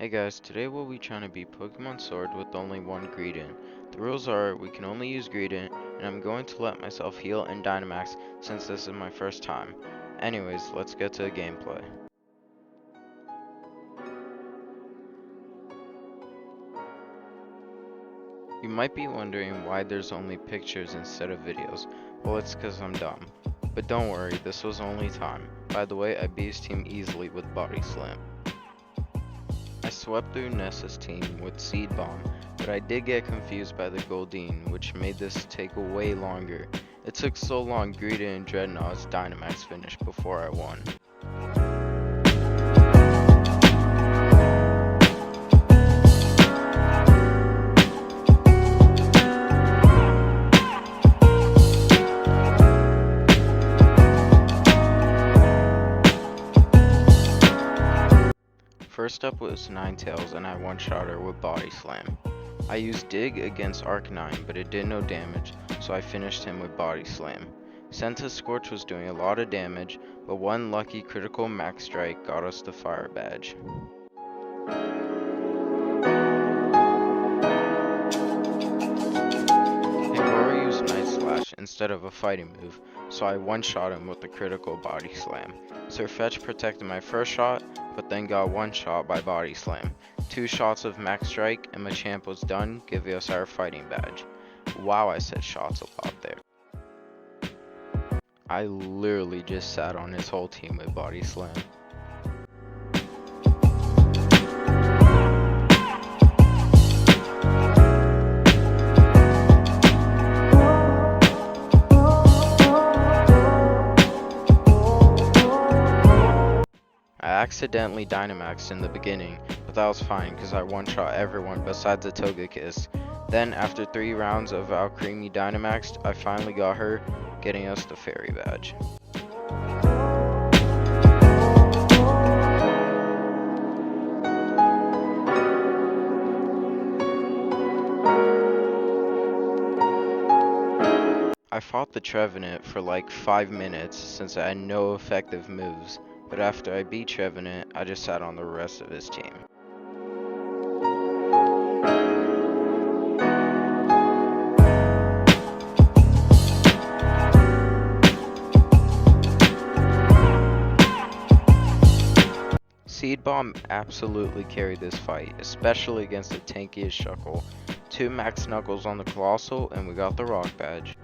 Hey guys, today we'll be trying to beat Pokemon Sword with only one Greedent. The rules are we can only use Greedent, and I'm going to let myself heal and Dynamax since this is my first time. Anyways, let's get to the gameplay. You might be wondering why there's only pictures instead of videos. Well, it's cause I'm dumb. But don't worry, this was only time. By the way, I beat his team easily with Body Slam. I swept through Nessa's team with Seed Bomb, but I did get confused by the Goldeen, which made this take way longer. It took so long Greedent and Dreadnought's Dynamax finished before I won. First up was Ninetales, and I one-shot her with Body Slam. I used Dig against Arcanine, but it did no damage, so I finished him with Body Slam. Senta's Scorch was doing a lot of damage, but one lucky critical max strike got us the Fire Badge. Hagoro used Night Slash instead of a fighting move, so I one-shot him with the critical Body Slam. Surfetch protected my first shot, but then got one shot by Body Slam. 2 shots of Max Strike and Machamp was done, giving us our fighting badge. Wow, I said shots a lot there. I literally just sat on his whole team with Body Slam. I accidentally Dynamaxed in the beginning, but that was fine because I one-shot everyone besides the Togekiss. Then, after 3 rounds of Alcremie Dynamaxed, I finally got her, getting us the Fairy Badge. I fought the Trevenant for like 5 minutes since I had no effective moves, but after I beat Trevenant, I just sat on the rest of his team. Seed Bomb absolutely carried this fight, especially against the tankiest Shuckle. 2 Max Knuckles on the Colossal, and we got the Rock Badge.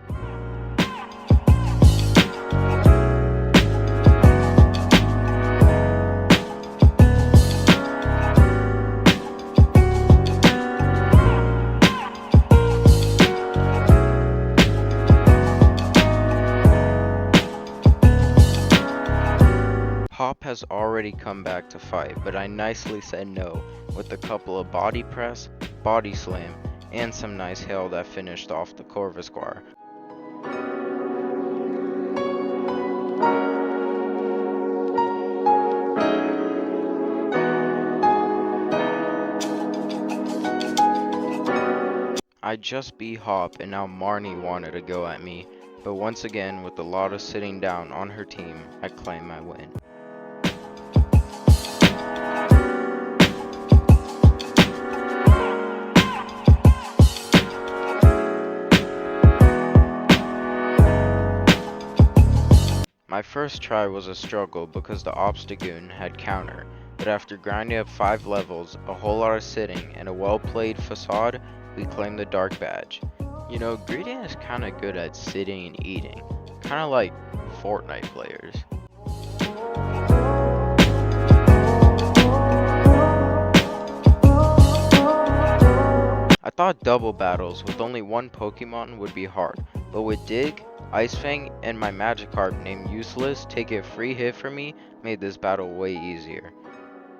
Hop has already come back to fight, but I nicely said no with a couple of Body Press, Body Slam, and some nice hail that finished off the Corvisquire. I just beat Hop and now Marnie wanted to go at me, but once again with a lot of sitting down on her team, I claim my win. My first try was a struggle because the Obstagoon had counter, but after grinding up 5 levels, a whole lot of sitting, and a well-played Facade, we claimed the Dark Badge. You know, Greedent is kinda good at sitting and eating, kinda like Fortnite players. I thought double battles with only one Pokemon would be hard, but with Dig, Ice Fang, and my Magikarp named Useless take a free hit from me made this battle way easier.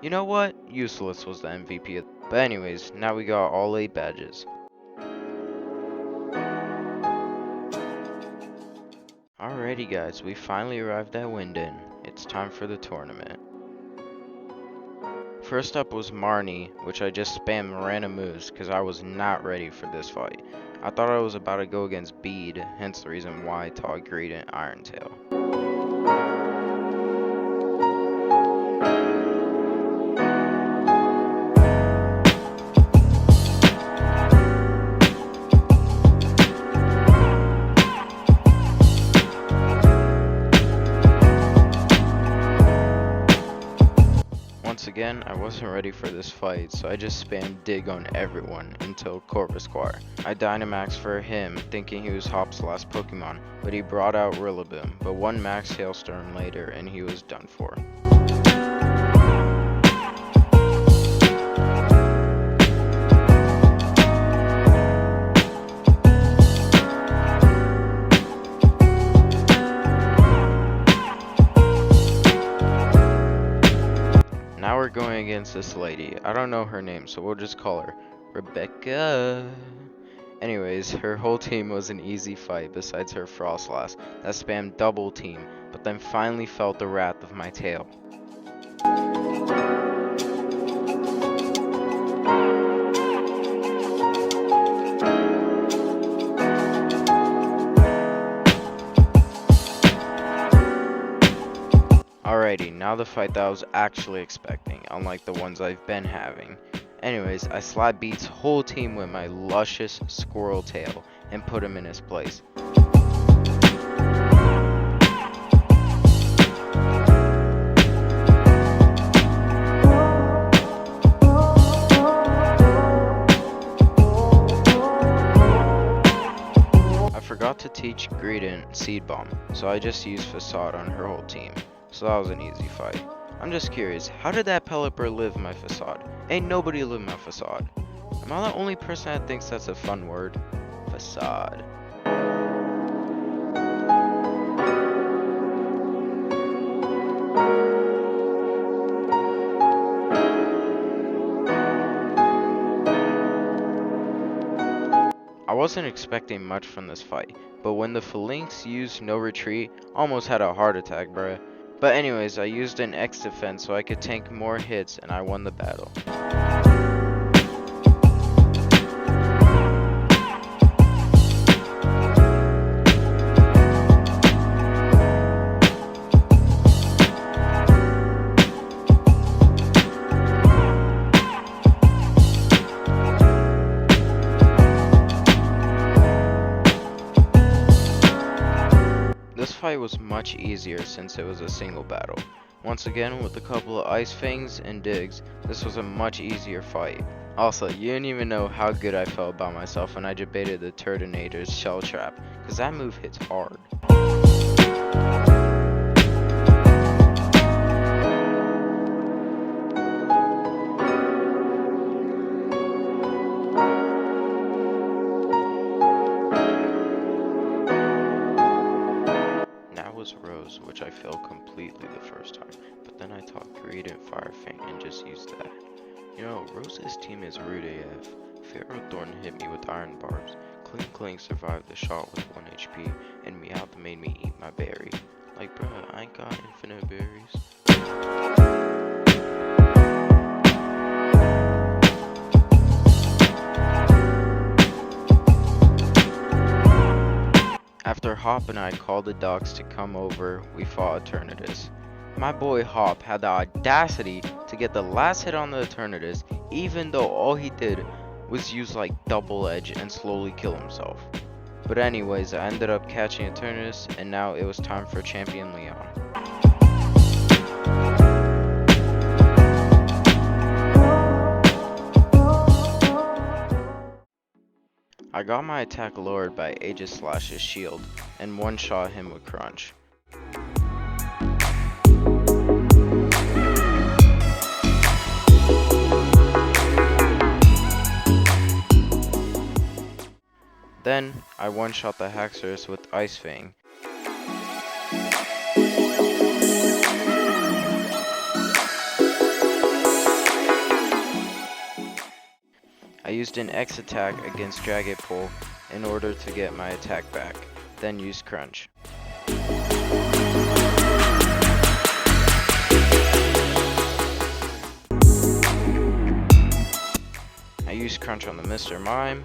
You know what? Useless was the MVP. But anyways, now we got all 8 badges. Alrighty guys, we finally arrived at Winden. It's time for the tournament. First up was Marnie, which I just spammed random moves because I was not ready for this fight. I thought I was about to go against Bede, hence the reason why I taught Greedent Iron Tail. I wasn't ready for this fight, so I just spammed dig on everyone until Corvisquire. I Dynamaxed for him, thinking he was Hop's last Pokemon, but he brought out Rillaboom, but one Max Hailstorm later and he was done for. Now we're going against this lady. I don't know her name, so we'll just call her Rebecca. Anyways, her whole team was an easy fight besides her Frostlass that spammed double team, but then finally felt the wrath of my tail. Alrighty, now the fight that I was actually expecting, unlike the ones I've been having. Anyways, I slap Beats' whole team with my luscious squirrel tail and put him in his place. I forgot to teach Greedent Seed Bomb, so I just used Facade on her whole team. So that was an easy fight. I'm just curious, how did that Pelipper live my Facade? Ain't nobody live my Facade. Am I the only person that thinks that's a fun word? Facade. I wasn't expecting much from this fight, but when the Phalanx used no retreat, almost had a heart attack, bruh. But anyways, I used an X defense so I could tank more hits and I won the battle. This fight was much easier since it was a single battle. Once again, with a couple of Ice Fangs and Digs, this was a much easier fight. Also, you didn't even know how good I felt about myself when I debated the Turtonator's Shell Trap, cause that move hits hard. Rose, which I failed completely the first time, but then I taught Greedent Fire Fang and just used that. You know, Rose's team is rude AF. Pharaoh Thorn hit me with iron barbs, Kling Kling survived the shot with 1 HP, and Meowth made me eat my berry. Like bruh, I ain't got infinite berries. After Hop and I called the dogs to come over, we fought Eternatus. My boy Hop had the audacity to get the last hit on the Eternatus, even though all he did was use like double edge and slowly kill himself. But anyways, I ended up catching Eternatus, and now it was time for Champion Leon. I got my attack lowered by Aegislash's shield, and one-shot him with Crunch. Then, I one-shot the Haxorus with Ice Fang. I used an X attack against Dragapult in order to get my attack back, then used Crunch. I used Crunch on the Mr. Mime.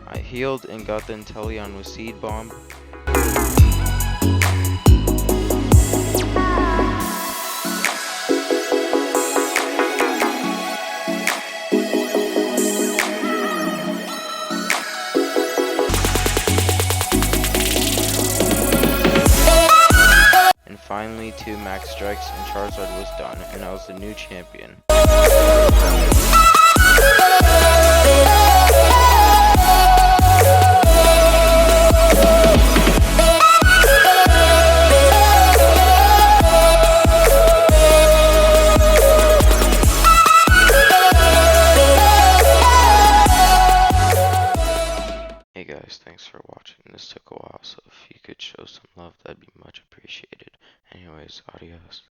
I healed and got the Inteleon with Seed Bomb. 2 max strikes and Charizard was done, and I was the new champion. Hey guys, thanks for watching. This took a while, so if you could show some love, that'd be much appreciated. Anyways, adios.